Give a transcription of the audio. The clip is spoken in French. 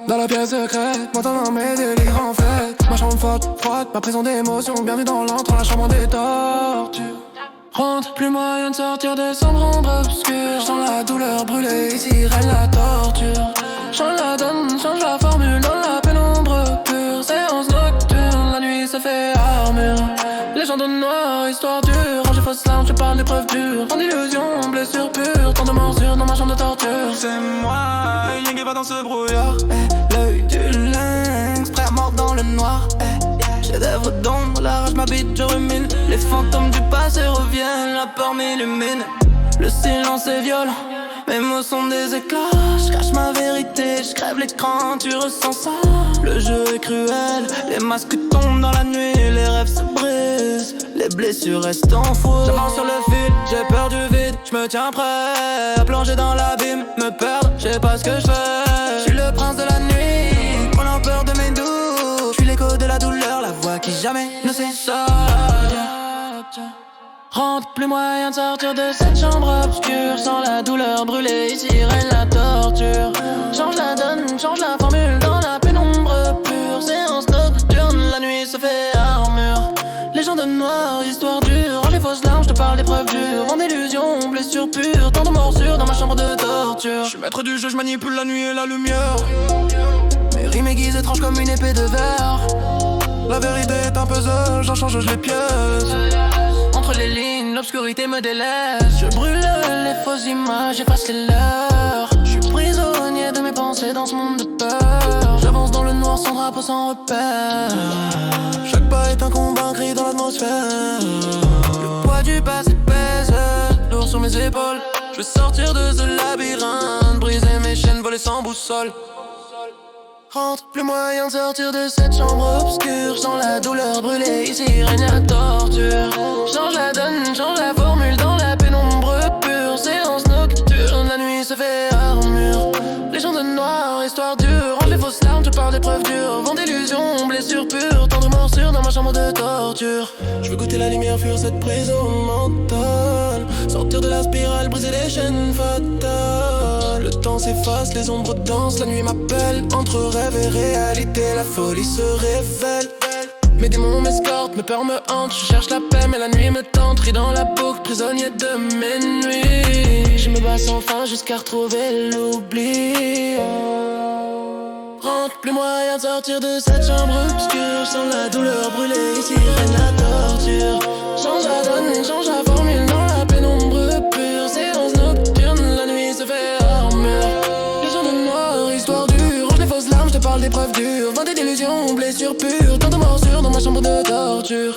Dans la pièce secrète, m'entendant mes délires en fait. Ma chambre forte, froide, ma prison d'émotions. Bienvenue dans l'antre, la chambre des tortures. Rentre, plus moyen de sortir des sombres ombres obscures. Sans la douleur brûlée, ici règne la torture. Change la donne, change la formule dans la pénombre pure. Séance nocturne, la nuit se fait armure. Légende noire, histoire dure. Rangée fausse larme, je parle d'épreuves dures. En illusion, blessure pure. Tant de morsures dans ma chambre de torture. C'est moi, Yang qui va dans ce brouillard. L'œil du lynx, prêt à mordre dans le noir. Chef-d'œuvre d'ombre, la rage m'habite, je rumine. Les fantômes du passé reviennent, la peur m'illumine. Le silence est violent, mes mots sont des éclats. Je cache ma vérité, je crève l'écran, tu ressens ça. Le jeu est cruel, les masques tombent dans la nuit. Les rêves se brisent, les blessures restent enfouies. J'avance sur le fil, j'ai peur du vide. Je me tiens prêt à plonger dans l'abîme. Me perdre, je sais pas ce que je fais. Je suis le prince de la nuit, on a peur de mes doutes. Je suis l'écho de la douleur, la voix qui jamais ne cesse. Rentre, plus moyen de sortir de cette chambre obscure. Sans la douleur brûlée, ici règne la torture. Change la donne, change la formule dans la pénombre pure. Séance nocturne, la nuit se fait armure. Légende noire, histoire dure. Range les fausses larmes, je te parle d'épreuves dures. En illusion, blessure pure. Tant de morsures dans ma chambre de torture. Je suis maître du jeu, je manipule la nuit et la lumière. Mes rimes aiguisent étranges comme une épée de verre. La vérité est un puzzle, j'en change les pièces. Entre les lignes, l'obscurité me délaisse. Je brûle les fausses images, efface les leurs. Je suis prisonnier de mes pensées dans ce monde de peur. J'avance dans le noir sans drapeau, sans repère. Chaque pas est un combat, cri dans l'atmosphère. Le poids du passé pèse, lourd sur mes épaules. Je veux sortir de ce labyrinthe, briser mes chaînes, voler sans boussole. Rentre, plus moyen de sortir de cette chambre obscure. Sans la douleur brûlée, ici règne la torture. Change la donne, change la formule dans la pénombre pure. Séance nocturne, la nuit se fait armure. Légende noire, histoire dure. Range les fausses larmes, je parle d'épreuves dures. Vent d'illusions, blessures pures. Tant de morsures dans ma chambre de torture. Je veux goûter la lumière, fuir cette prison mentale. Sortir de la spirale, briser les chaînes fatales. Le temps s'efface, les ombres dansent, la nuit m'appelle. Entre rêve et réalité, la folie se révèle. Mes démons m'escortent, mes peurs me hantent. Je cherche la paix, mais la nuit me tente. Ris dans la boucle, prisonnier de mes nuits. Je me bats sans fin jusqu'à retrouver l'oubli. Rentre, plus moyen de sortir de cette chambre obscure. Sans la douleur brûlée, ici règne la torture. Change la donne, change la formule dans la pénombre pure. Séance nocturne, la nuit se fait armure. Légende noire, histoire dure. Range les fausses larmes, je te parle d'épreuves dures. Vent d'illusions, blessures pures. Tant de morsures dans ma chambre de torture.